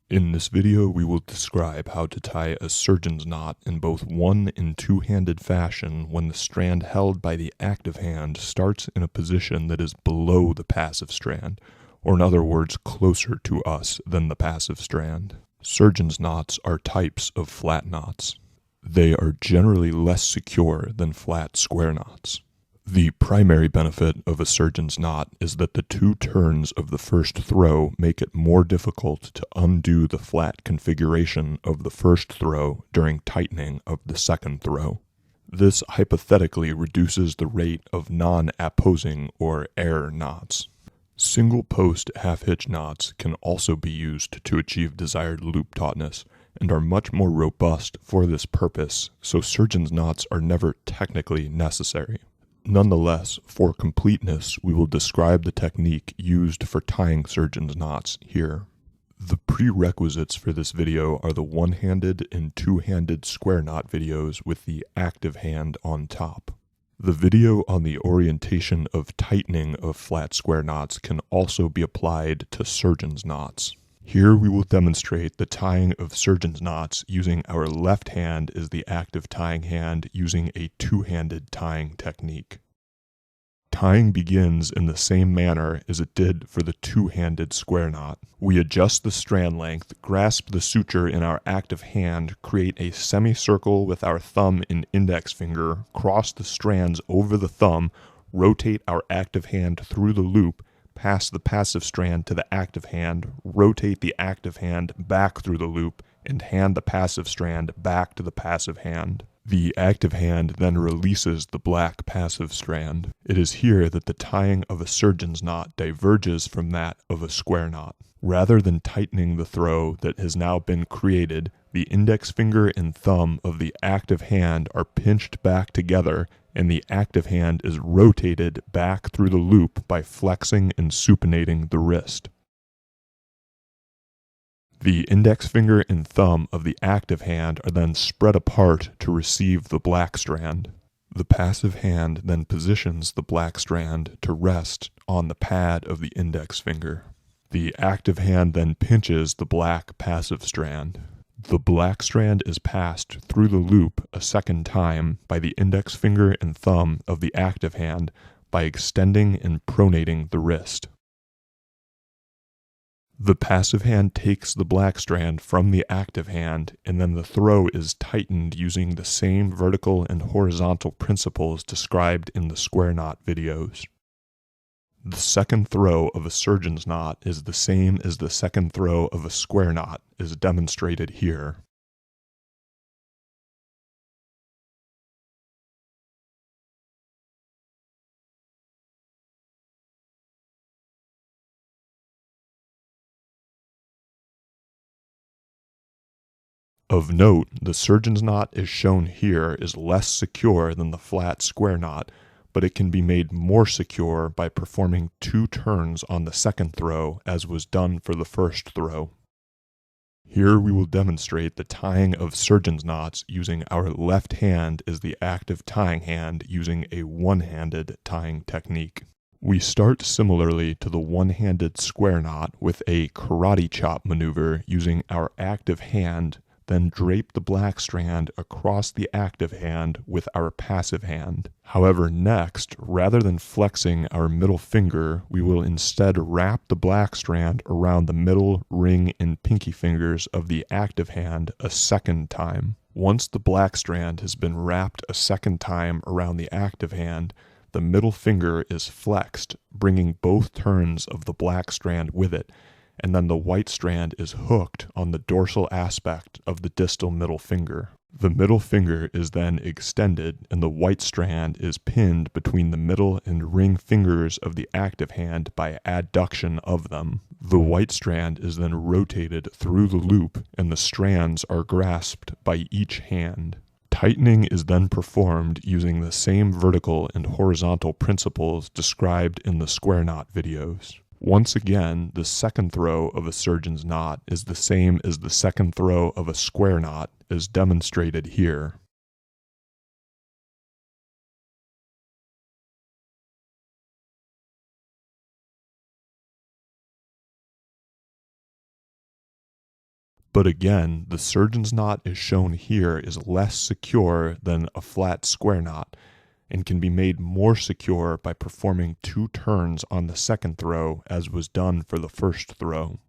In this video, we will describe how to tie a surgeon's knot in both one- and two-handed fashion when the strand held by the active hand starts in a position that is below the passive strand, or in other words, closer to us than the passive strand. Surgeon's knots are types of flat knots. They are generally less secure than flat square knots. The primary benefit of a surgeon's knot is that the two turns of the first throw make it more difficult to undo the flat configuration of the first throw during tightening of the second throw. This hypothetically reduces the rate of non-apposing or error knots. Single post half-hitch knots can also be used to achieve desired loop tautness and are much more robust for this purpose, so surgeon's knots are never technically necessary. Nonetheless, for completeness, we will describe the technique used for tying surgeon's knots here. The prerequisites for this video are the one-handed and two-handed square knot videos with the active hand on top. The video on the orientation of tightening of flat square knots can also be applied to surgeon's knots. Here we will demonstrate the tying of surgeon's knots using our left hand as the active tying hand using a two-handed tying technique. Tying begins in the same manner as it did for the two-handed square knot. We adjust the strand length, grasp the suture in our active hand, create a semicircle with our thumb and index finger, cross the strands over the thumb, rotate our active hand through the loop, pass the passive strand to the active hand, rotate the active hand back through the loop, and hand the passive strand back to the passive hand. The active hand then releases the black passive strand. It is here that the tying of a surgeon's knot diverges from that of a square knot. Rather than tightening the throw that has now been created, the index finger and thumb of the active hand are pinched back together, and the active hand is rotated back through the loop by flexing and supinating the wrist. The index finger and thumb of the active hand are then spread apart to receive the black strand. The passive hand then positions the black strand to rest on the pad of the index finger. The active hand then pinches the black passive strand. The black strand is passed through the loop a second time by the index finger and thumb of the active hand by extending and pronating the wrist. The passive hand takes the black strand from the active hand, and then the throw is tightened using the same vertical and horizontal principles described in the square knot videos. The second throw of a surgeon's knot is the same as the second throw of a square knot, as demonstrated here. Of note, the surgeon's knot is shown here is less secure than the flat square knot, but it can be made more secure by performing two turns on the second throw as was done for the first throw. Here we will demonstrate the tying of surgeon's knots using our left hand as the active tying hand using a one-handed tying technique. We start similarly to the one-handed square knot with a karate chop maneuver using our active hand, then drape the black strand across the active hand with our passive hand. However, next, rather than flexing our middle finger, we will instead wrap the black strand around the middle, ring, and pinky fingers of the active hand a second time. Once the black strand has been wrapped a second time around the active hand, the middle finger is flexed, bringing both turns of the black strand with it, and then the white strand is hooked on the dorsal aspect of the distal middle finger. The middle finger is then extended, and the white strand is pinned between the middle and ring fingers of the active hand by adduction of them. The white strand is then rotated through the loop, and the strands are grasped by each hand. Tightening is then performed using the same vertical and horizontal principles described in the square knot videos. Once again, the second throw of a surgeon's knot is the same as the second throw of a square knot, as demonstrated here. But again, the surgeon's knot as shown here is less secure than a flat square knot, and can be made more secure by performing 2 turns on the second throw as was done for the first throw.